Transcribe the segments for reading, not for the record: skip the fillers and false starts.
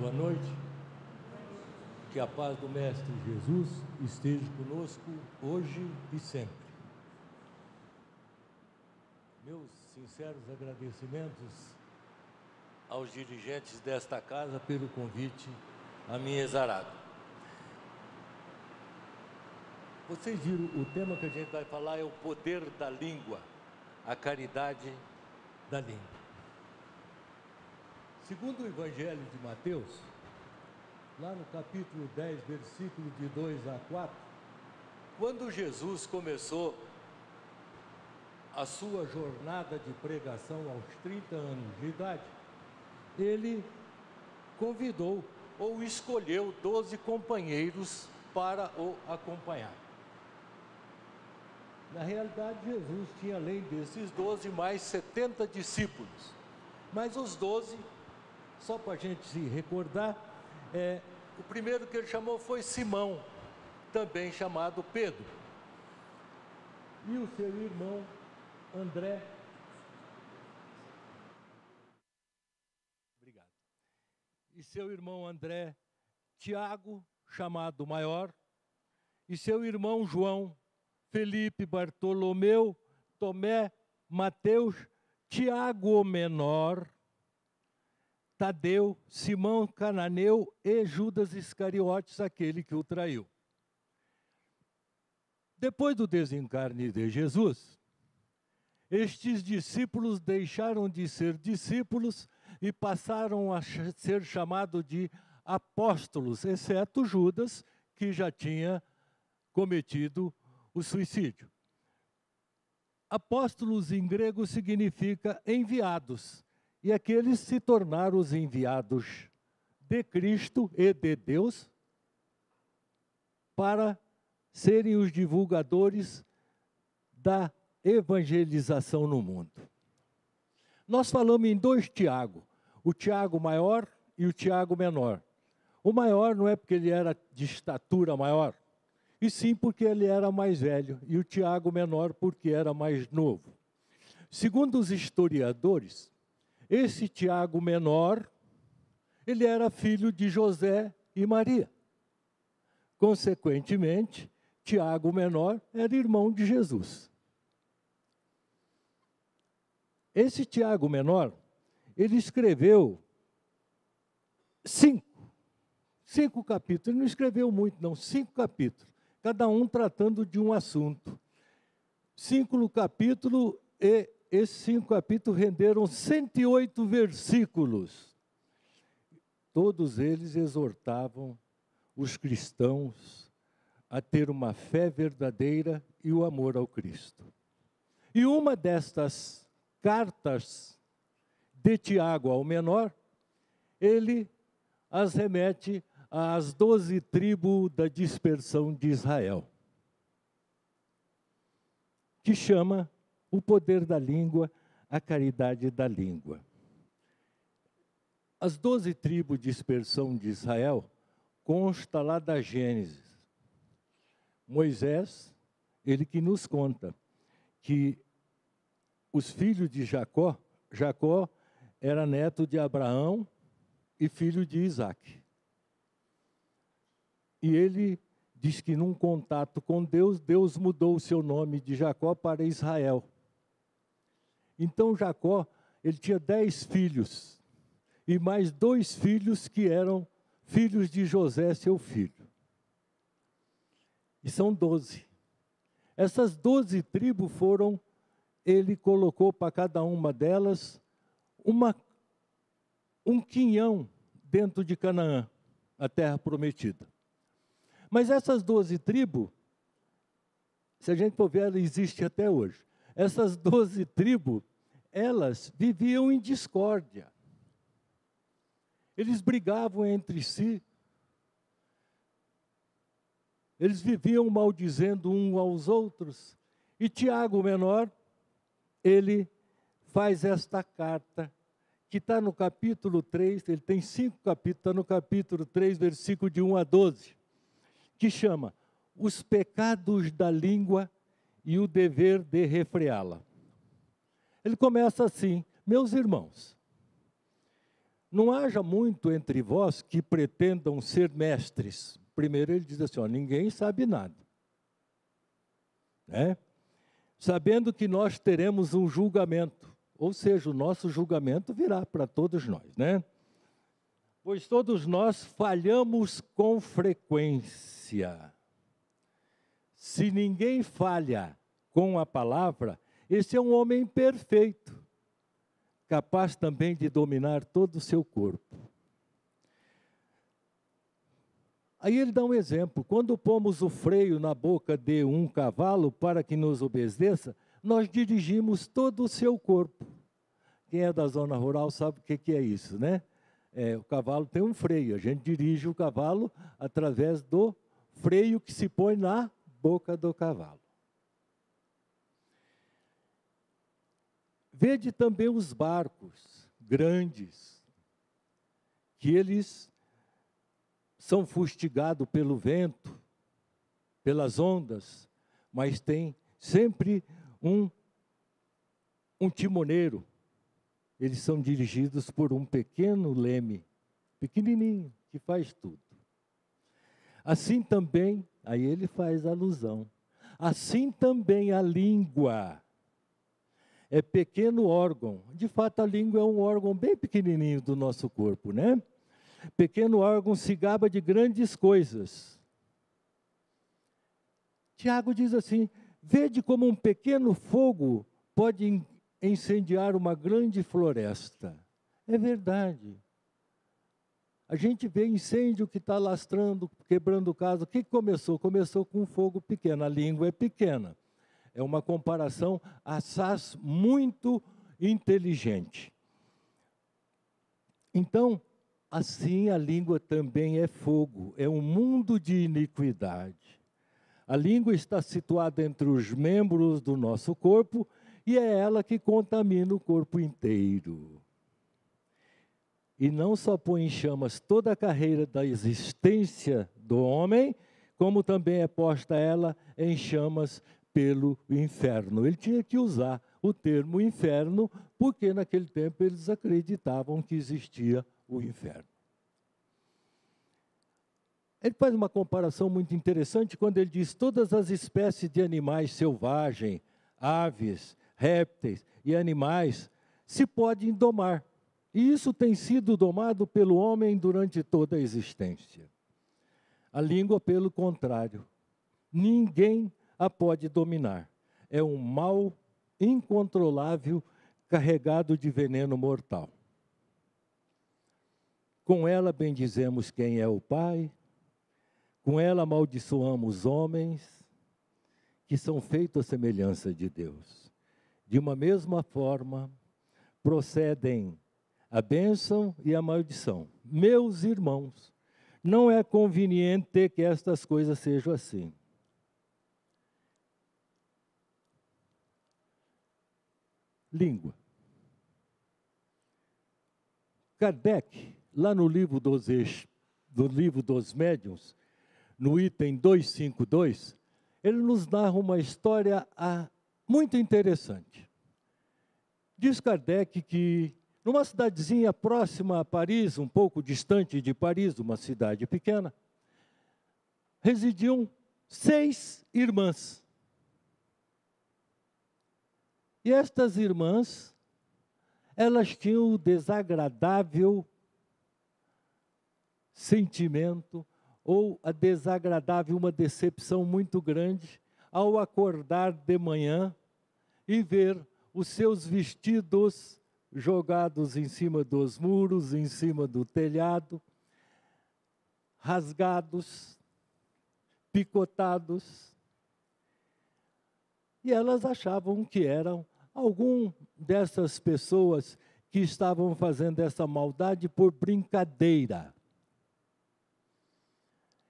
boa noite. Que a paz do Mestre Jesus esteja conosco hoje e sempre. Meus sinceros agradecimentos aos dirigentes desta casa pelo convite a mim exarado. Vocês viram, o tema que a gente vai falar é o poder da língua, a caridade da língua. Segundo o Evangelho de Mateus, lá no capítulo 10, versículo de 2 a 4, quando Jesus começou a sua jornada de pregação aos 30 anos de idade, ele convidou ou escolheu 12 companheiros para o acompanhar. Na realidade, Jesus tinha, além desses 12, mais 70 discípulos. Mas os 12, só para a gente se recordar, o primeiro que ele chamou foi Simão, também chamado Pedro. E o seu irmão André. Obrigado. E seu irmão André, Tiago, chamado Maior, e seu irmão João, Felipe, Bartolomeu, Tomé, Mateus, Tiago o Menor, Tadeu, Simão Cananeu e Judas Iscariotes, aquele que o traiu. Depois do desencarne de Jesus, estes discípulos deixaram de ser discípulos e passaram a ser chamados de apóstolos, exceto Judas, que já tinha cometido o suicídio. Apóstolos em grego significa enviados, e aqueles se tornaram os enviados de Cristo e de Deus para serem os divulgadores da evangelização no mundo. Nós falamos em dois Tiago, o Tiago maior e o Tiago menor. O maior não é porque ele era de estatura maior, e sim porque ele era mais velho, e o Tiago menor porque era mais novo. Segundo os historiadores, esse Tiago menor, ele era filho de José e Maria. Consequentemente, Tiago menor era irmão de Jesus. Esse Tiago menor, ele escreveu cinco capítulos. Ele não escreveu muito, não, 5 capítulos. Cada um tratando de um assunto. 5 capítulos, e esses 5 capítulos renderam 108 versículos. Todos eles exortavam os cristãos a ter uma fé verdadeira e o amor ao Cristo. E uma destas cartas de Tiago ao menor, ele as remete às 12 tribos da dispersão de Israel, que chama o poder da língua, a caridade da língua. As 12 tribos de dispersão de Israel consta lá da Gênesis. Moisés, ele que nos conta que os filhos de Jacó era neto de Abraão e filho de Isaac. E ele diz que num contato com Deus, Deus mudou o seu nome de Jacó para Israel. Então Jacó, ele tinha 10 filhos, e mais 2 filhos que eram filhos de José, seu filho. E são 12. Essas 12 tribos foram, ele colocou para cada uma delas um quinhão dentro de Canaã, a terra prometida. Mas essas 12 tribos, se a gente for ver, ela existe até hoje. Essas 12 tribos, elas viviam em discórdia. Eles brigavam entre si. Eles viviam maldizendo uns aos outros. E Tiago, o menor, ele faz esta carta, que está no capítulo 3, ele tem 5 capítulos, está no capítulo 3, versículo de 1 a 12, que chama Os Pecados da Língua e o Dever de Refreá-la. Ele começa assim: meus irmãos, não haja muito entre vós que pretendam ser mestres. Primeiro ele diz assim, ó, ninguém sabe nada. Né? Sabendo que nós teremos um julgamento, ou seja, o nosso julgamento virá para todos nós, né? Pois todos nós falhamos com frequência. Se ninguém falha com a palavra, esse é um homem perfeito, capaz também de dominar todo o seu corpo. Aí ele dá um exemplo, quando pomos o freio na boca de um cavalo para que nos obedeça, nós dirigimos todo o seu corpo. Quem é da zona rural sabe o que é isso, né? O cavalo tem um freio, a gente dirige o cavalo através do freio que se põe na boca do cavalo. Vede também os barcos grandes, que eles são fustigados pelo vento, pelas ondas, mas tem sempre um timoneiro. Eles são dirigidos por um pequeno leme, pequenininho, que faz tudo. Assim também, aí ele faz alusão, assim também a língua é pequeno órgão. De fato, a língua é um órgão bem pequenininho do nosso corpo, né? Pequeno órgão se gaba de grandes coisas. Tiago diz assim, vede como um pequeno fogo pode incendiar uma grande floresta. É verdade. A gente vê incêndio que está lastrando, quebrando casa. O que começou? Começou com um fogo pequeno. A língua é pequena. É uma comparação assaz muito inteligente. Então, assim a língua também é fogo, é um mundo de iniquidade. A língua está situada entre os membros do nosso corpo e é ela que contamina o corpo inteiro. E não só põe em chamas toda a carreira da existência do homem, como também é posta ela em chamas pelo inferno. Ele tinha que usar o termo inferno, porque naquele tempo eles acreditavam que existia o inferno. Ele faz uma comparação muito interessante quando ele diz todas as espécies de animais selvagens, aves, répteis e animais se podem domar. E isso tem sido domado pelo homem durante toda a existência. A língua, pelo contrário, ninguém a pode dominar. É um mal incontrolável carregado de veneno mortal. Com ela bendizemos quem é o Pai, com ela amaldiçoamos homens que são feitos à semelhança de Deus. De uma mesma forma, procedem a bênção e a maldição. Meus irmãos, não é conveniente que estas coisas sejam assim. Língua. Kardec, lá no livro dos Médiuns, no item 252, ele nos narra uma história muito interessante. Diz Kardec que, numa cidadezinha próxima a Paris, um pouco distante de Paris, uma cidade pequena, residiam 6 irmãs. E estas irmãs, elas tinham o desagradável sentimento, ou a desagradável, uma decepção muito grande, ao acordar de manhã e ver os seus vestidos jogados em cima dos muros, em cima do telhado, rasgados, picotados. E elas achavam que eram algum dessas pessoas que estavam fazendo essa maldade por brincadeira.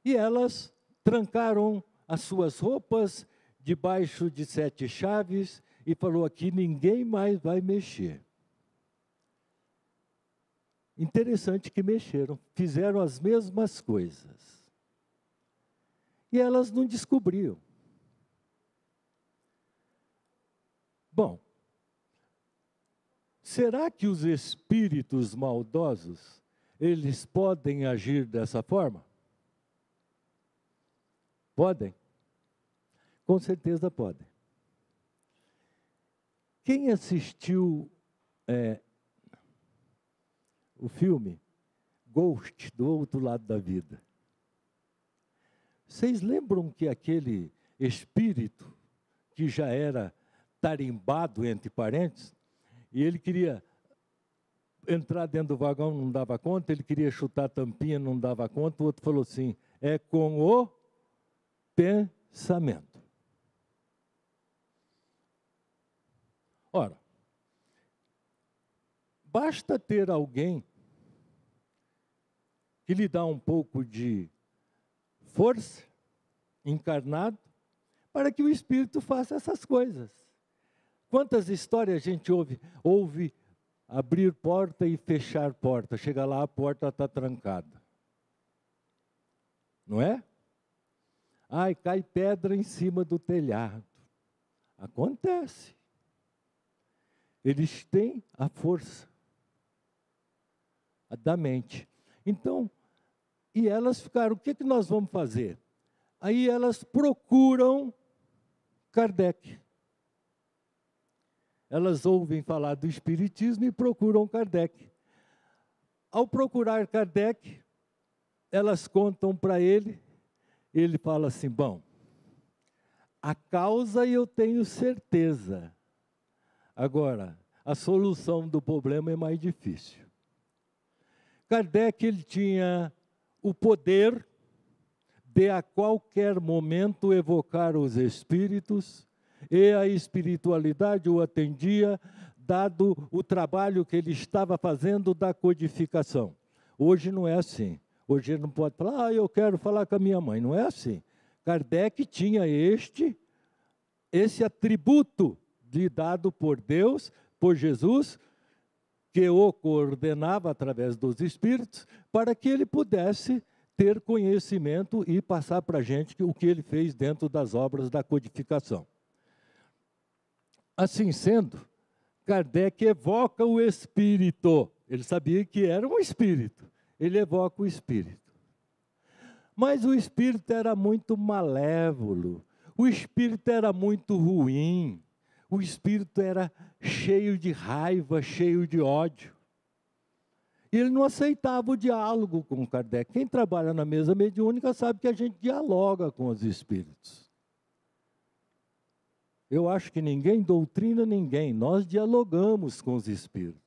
E elas trancaram as suas roupas debaixo de 7 chaves e falou, aqui ninguém mais vai mexer. Interessante que mexeram, fizeram as mesmas coisas. E elas não descobriam. será que os espíritos maldosos, eles podem agir dessa forma? Podem? Com certeza podem. Quem assistiu o filme Ghost, do Outro Lado da Vida? Vocês lembram que aquele espírito, que já era tarimbado, entre parênteses, e ele queria entrar dentro do vagão, não dava conta, ele queria chutar a tampinha, não dava conta, o outro falou assim, é com o pensamento. Ora, basta ter alguém que lhe dá um pouco de força, encarnado, para que o Espírito faça essas coisas. Quantas histórias a gente ouve abrir porta e fechar porta, chega lá, a porta está trancada. Não é? Ai, cai pedra em cima do telhado. Acontece. Eles têm a força da mente. Então, e elas ficaram, o que nós vamos fazer? Aí elas procuram Kardec. Elas ouvem falar do Espiritismo e procuram Kardec. Ao procurar Kardec, elas contam para ele, ele fala assim, bom, a causa eu tenho certeza. Agora, a solução do problema é mais difícil. Kardec, ele tinha o poder de a qualquer momento evocar os espíritos, e a espiritualidade o atendia, dado o trabalho que ele estava fazendo da codificação. Hoje não é assim. Hoje ele não pode falar, eu quero falar com a minha mãe. Não é assim. Kardec tinha esse atributo dado por Deus, por Jesus, que o coordenava através dos espíritos, para que ele pudesse ter conhecimento e passar para a gente o que ele fez dentro das obras da codificação. Assim sendo, Kardec evoca o espírito. Ele sabia que era um espírito. Ele evoca o espírito. Mas o espírito era muito malévolo. O espírito era muito ruim. O espírito era cheio de raiva, cheio de ódio. E ele não aceitava o diálogo com Kardec. Quem trabalha na mesa mediúnica sabe que a gente dialoga com os espíritos. Eu acho que ninguém doutrina ninguém, nós dialogamos com os espíritos.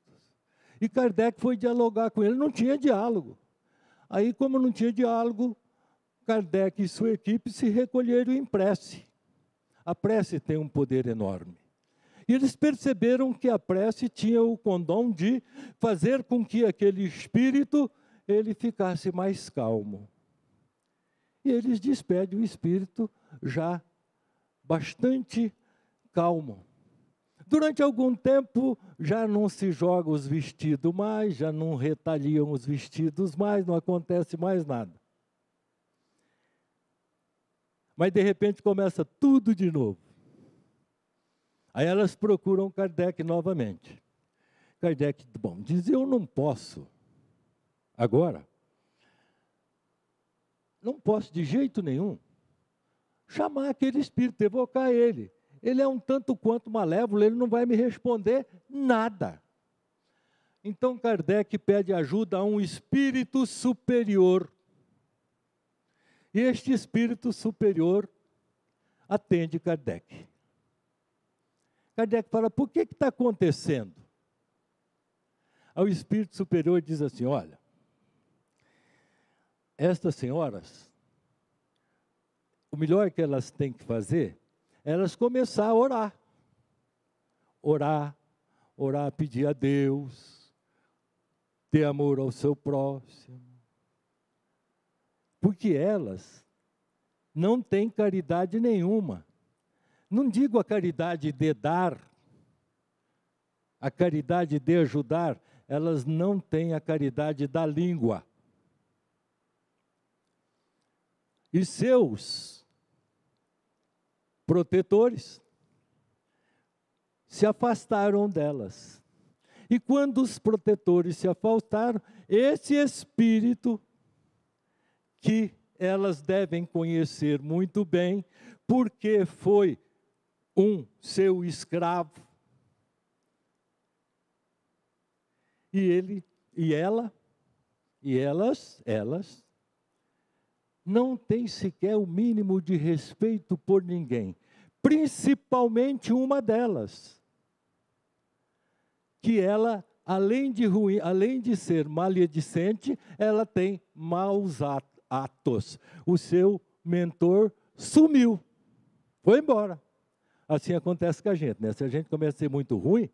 E Kardec foi dialogar com ele, não tinha diálogo. Aí, como não tinha diálogo, Kardec e sua equipe se recolheram em prece. A prece tem um poder enorme. E eles perceberam que a prece tinha o condom de fazer com que aquele espírito ele ficasse mais calmo. E eles despedem o espírito já bastante calmo. Durante algum tempo, já não se joga os vestidos mais, já não retalham os vestidos mais, não acontece mais nada. Mas, de repente, começa tudo de novo. Aí elas procuram Kardec novamente. Kardec, bom, diz, eu não posso, agora, não posso de jeito nenhum, chamar aquele espírito, evocar ele. Ele é um tanto quanto malévolo, ele não vai me responder nada. Então Kardec pede ajuda a um espírito superior. E este espírito superior atende Kardec. Kardec fala, por que está acontecendo? Aí o espírito superior diz assim, olha, estas senhoras, o melhor que elas têm que fazer é elas começar a orar. Orar, pedir a Deus, ter amor ao seu próximo. Porque elas não têm caridade nenhuma. Não digo a caridade de dar, a caridade de ajudar, elas não têm a caridade da língua. E seus protetores se afastaram delas. E quando os protetores se afastaram, esse espírito, que elas devem conhecer muito bem, porque foi um seu escravo, elas não têm sequer o mínimo de respeito por ninguém, principalmente uma delas, que ela, além de ruim, além de ser maledicente, ela tem maus atos. O seu mentor sumiu, foi embora. Assim acontece com a gente, né? Se a gente começa a ser muito ruim,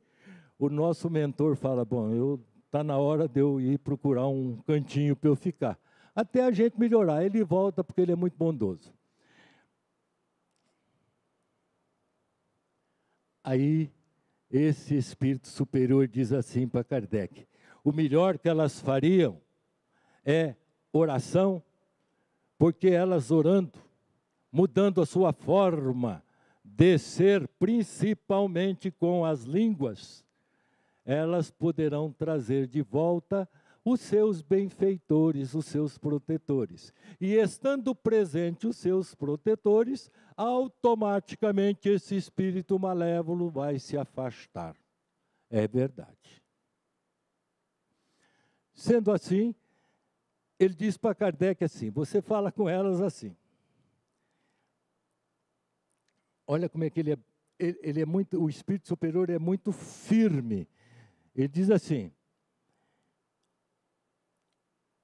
o nosso mentor fala, bom, está na hora de eu ir procurar um cantinho para eu ficar. Até a gente melhorar, ele volta porque ele é muito bondoso. Aí, esse espírito superior diz assim para Kardec, o melhor que elas fariam é oração, porque elas orando, mudando a sua forma de ser, principalmente com as línguas, elas poderão trazer de volta os seus benfeitores, os seus protetores. E estando presente os seus protetores, automaticamente esse espírito malévolo vai se afastar. É verdade. Sendo assim, ele diz para Kardec assim, você fala com elas assim. Olha como é que ele é muito, o espírito superior é muito firme. Ele diz assim,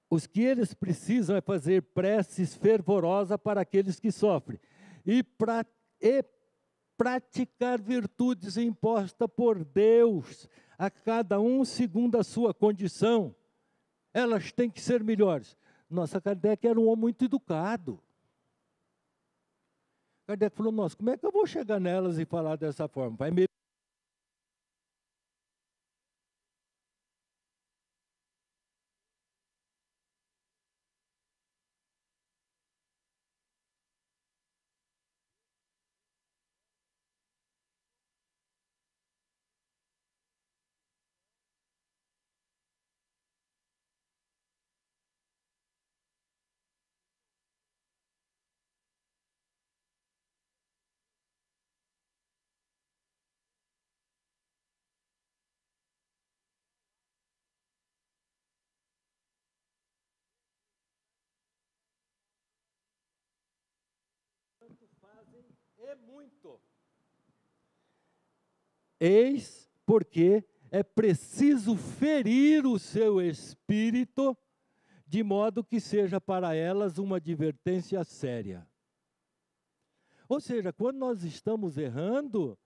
os que eles precisam é fazer preces fervorosas para aqueles que sofrem e praticar virtudes impostas por Deus, a cada um segundo a sua condição. Elas têm que ser melhores. Nossa, Kardec era um homem muito educado. Kardec falou, nossa, como é que eu vou chegar nelas e falar dessa forma? Vai me... fazem é muito. Eis porque é preciso ferir o seu espírito, de modo que seja para elas uma advertência séria. Ou seja, quando nós estamos errando,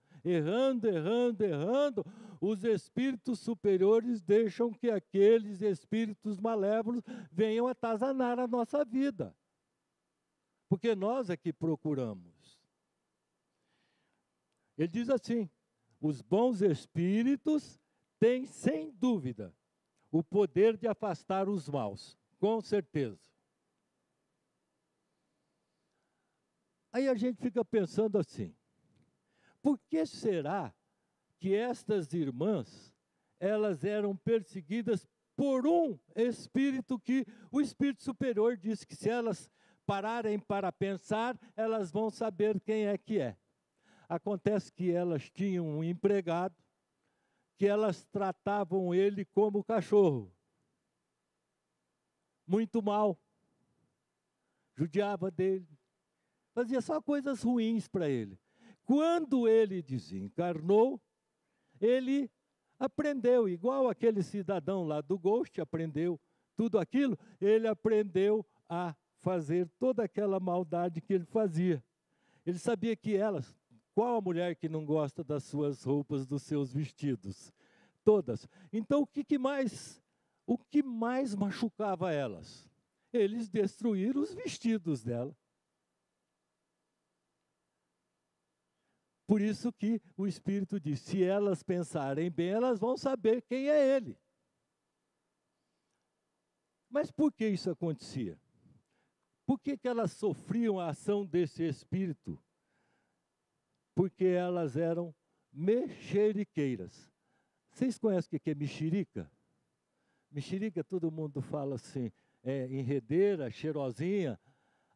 os espíritos superiores deixam que aqueles espíritos malévolos venham atazanar a nossa vida. Porque nós é que procuramos. Ele diz assim, os bons espíritos têm, sem dúvida, o poder de afastar os maus, com certeza. Aí a gente fica pensando assim, por que será que estas irmãs, elas eram perseguidas por um espírito que o espírito superior disse que se elas pararem para pensar, elas vão saber quem é que é. Acontece que elas tinham um empregado, que elas tratavam ele como cachorro, muito mal, judiava dele, fazia só coisas ruins para ele. Quando ele desencarnou, ele aprendeu, igual aquele cidadão lá do Ghost, aprendeu tudo aquilo, ele aprendeu a fazer toda aquela maldade que ele fazia. Ele sabia que elas, qual a mulher que não gosta das suas roupas, dos seus vestidos? Todas. Então, o que mais machucava elas? Eles destruíram os vestidos dela. Por isso que o Espírito diz, se elas pensarem bem, elas vão saber quem é ele. Mas por que isso acontecia? Por que elas sofriam a ação desse Espírito? Porque elas eram mexeriqueiras. Vocês conhecem o que é mexerica? Mexerica, todo mundo fala assim, enredeira, cheirosinha.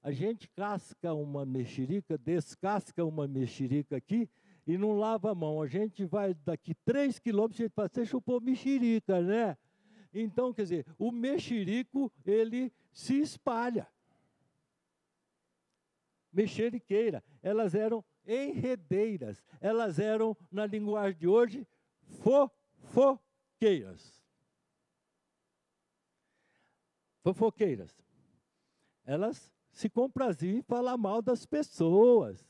A gente casca uma mexerica, descasca uma mexerica aqui e não lava a mão. A gente vai daqui 3 quilômetros e fala, você chupou mexerica, né? Então, quer dizer, o mexerico, ele se espalha. Mexeriqueira, elas eram enredeiras, elas eram, na linguagem de hoje, fofoqueiras. Fofoqueiras. Elas se compraziam em falar mal das pessoas,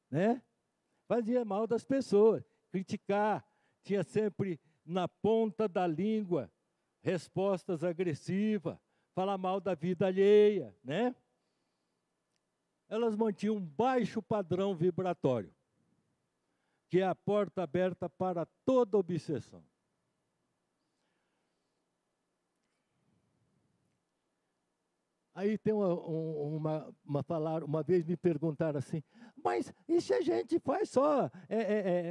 né? Fazia mal das pessoas, criticar, tinha sempre na ponta da língua respostas agressivas, falar mal da vida alheia, né? Elas mantinham um baixo padrão vibratório, que é a porta aberta para toda obsessão. Aí tem uma vez me perguntaram assim, mas e se a gente faz só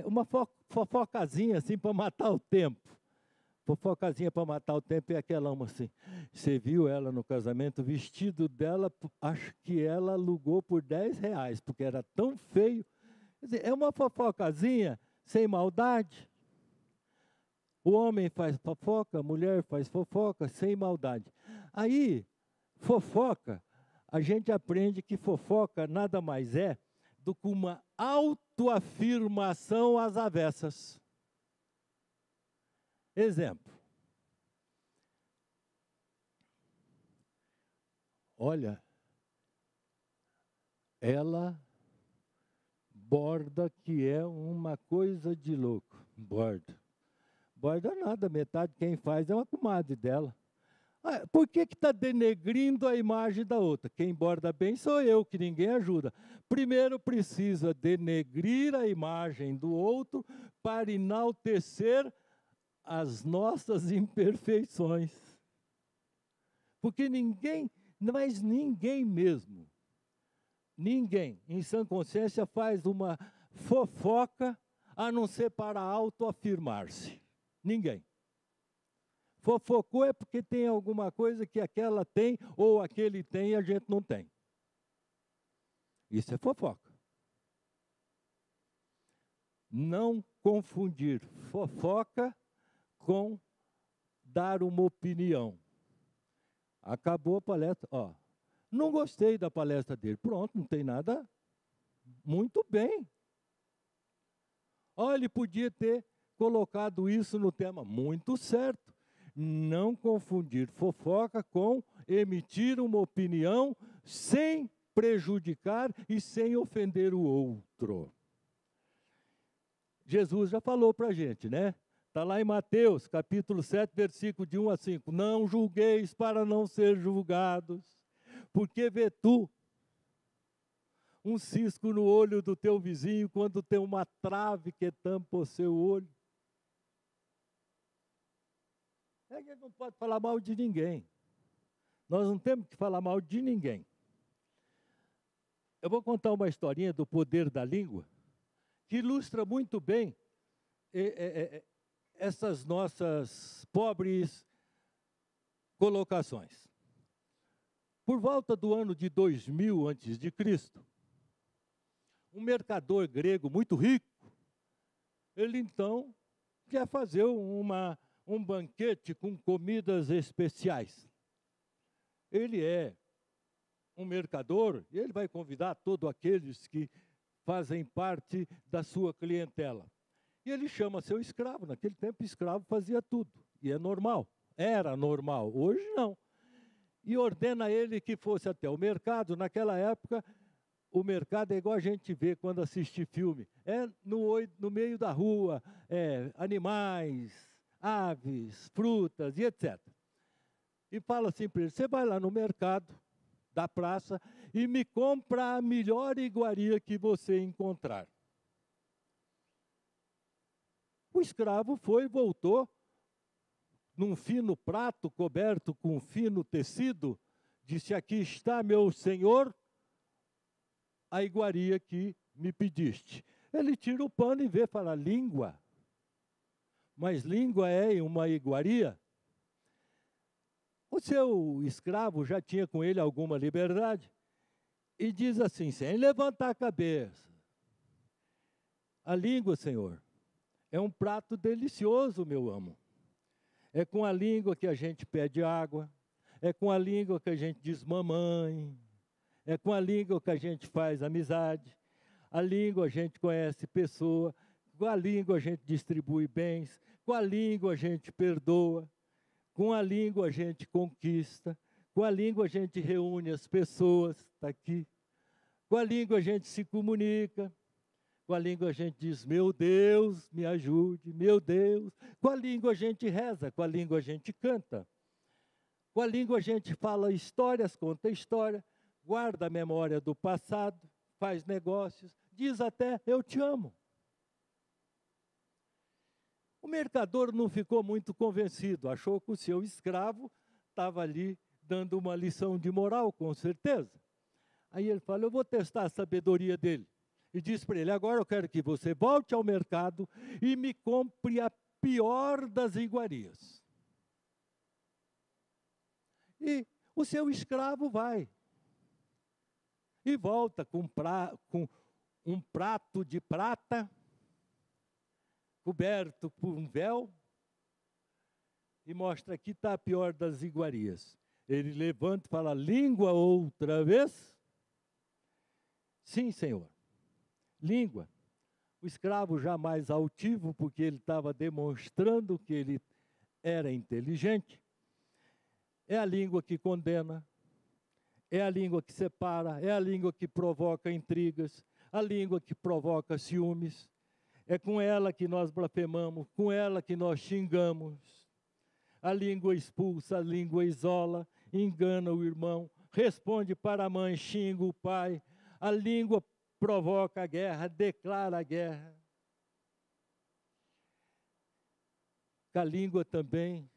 uma fofocazinha assim para matar o tempo? Fofocazinha para matar o tempo é aquela uma assim, você viu ela no casamento, o vestido dela, acho que ela alugou por R$10, porque era tão feio. Quer dizer, é uma fofocazinha sem maldade. O homem faz fofoca, a mulher faz fofoca sem maldade. Aí, fofoca, a gente aprende que fofoca nada mais é do que uma autoafirmação às avessas. Exemplo. Olha, ela borda que é uma coisa de louco. Borda. Borda nada, metade quem faz é uma comadre dela. Por que está denegrindo a imagem da outra? Quem borda bem sou eu, que ninguém ajuda. Primeiro precisa denegrir a imagem do outro para enaltecer as nossas imperfeições. Porque ninguém, mas ninguém mesmo, ninguém em sã consciência faz uma fofoca a não ser para autoafirmar-se. Ninguém. Fofocou é porque tem alguma coisa que aquela tem ou aquele tem e a gente não tem. Isso é fofoca. Não confundir fofoca com dar uma opinião. Acabou a palestra. Não gostei da palestra dele. Pronto, não tem nada. Muito bem. Ele podia ter colocado isso no tema. Muito certo. Não confundir fofoca com emitir uma opinião sem prejudicar e sem ofender o outro. Jesus já falou para a gente, né? Está lá em Mateus, capítulo 7, versículo de 1 a 5. Não julgueis para não ser julgados, porque vê tu um cisco no olho do teu vizinho quando tem uma trave que tampa o seu olho. A gente não pode falar mal de ninguém. Nós não temos que falar mal de ninguém. Eu vou contar uma historinha do poder da língua, que ilustra muito bem essas nossas pobres colocações. Por volta do ano de 2000 a.C., um mercador grego muito rico, ele então quer fazer um banquete com comidas especiais. Ele é um mercador e ele vai convidar todos aqueles que fazem parte da sua clientela. E ele chama seu escravo. Naquele tempo, escravo fazia tudo. E é normal. Era normal. Hoje, não. E ordena a ele que fosse até o mercado. Naquela época, o mercado é igual a gente vê quando assiste filme. É no meio da rua, animais, aves, frutas e etc. E fala assim para ele, você vai lá no mercado da praça e me compra a melhor iguaria que você encontrar. O escravo foi e voltou num fino prato coberto com fino tecido, disse, aqui está, meu senhor, a iguaria que me pediste. Ele tira o pano e vê, fala, língua. mas língua é uma iguaria. O seu escravo já tinha com ele alguma liberdade e diz assim, sem levantar a cabeça: a língua, Senhor, é um prato delicioso, meu amo. É com a língua que a gente pede água, é com a língua que a gente diz mamãe, é com a língua que a gente faz amizade, a língua a gente conhece pessoa, com a língua a gente distribui bens, com a língua a gente perdoa, com a língua a gente conquista, com a língua a gente reúne as pessoas, está aqui, com a língua a gente se comunica, com a língua a gente diz, meu Deus, me ajude, meu Deus. Com a língua a gente reza, com a língua a gente canta. Com a língua a gente fala histórias, conta história, guarda a memória do passado, faz negócios, diz até, eu te amo. O mercador não ficou muito convencido, achou que o seu escravo estava ali dando uma lição de moral, com certeza. Aí ele falou, eu vou testar a sabedoria dele. E disse para ele, agora eu quero que você volte ao mercado e me compre a pior das iguarias. E o seu escravo vai. E volta com um prato de prata, coberto por um véu, e mostra, aqui está a pior das iguarias. Ele levanta e fala, língua outra vez? Sim, Senhor. Língua. O escravo já mais altivo, porque ele estava demonstrando que ele era inteligente. É a língua que condena, é a língua que separa, é a língua que provoca intrigas, a língua que provoca ciúmes. É com ela que nós blasfemamos, com ela que nós xingamos. A língua expulsa, a língua isola, engana o irmão, responde para a mãe, xinga o pai. A língua provoca a guerra, declara a guerra. Com a língua também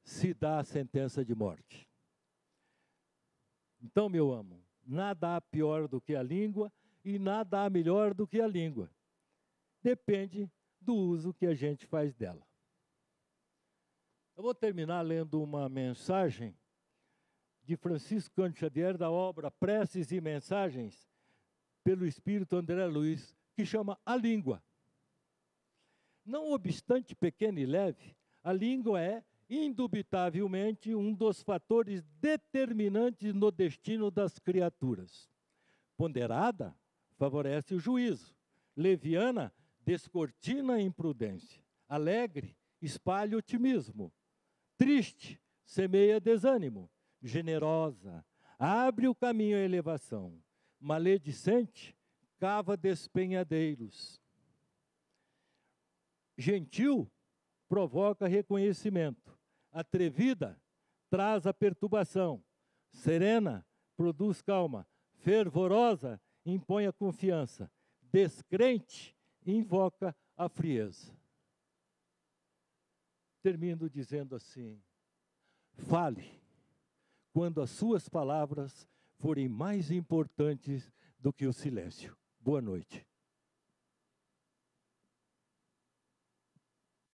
se dá a sentença de morte. Então, meu amo, nada há pior do que a língua e nada há melhor do que a língua. Depende do uso que a gente faz dela. Eu vou terminar lendo uma mensagem de Francisco Cândido Xavier, da obra Preces e Mensagens, pelo Espírito André Luiz, que chama A Língua. Não obstante pequena e leve, a língua é, indubitavelmente, um dos fatores determinantes no destino das criaturas. Ponderada, favorece o juízo. Leviana, descortina a imprudência. Alegre, espalha otimismo. Triste, semeia desânimo. Generosa, abre o caminho à elevação. Maledicente, cava despenhadeiros. Gentil, provoca reconhecimento. Atrevida, traz a perturbação. Serena, produz calma. Fervorosa, impõe a confiança. Descrente, invoca a frieza. Termino dizendo assim, fale quando as suas palavras forem mais importantes do que o silêncio. Boa noite.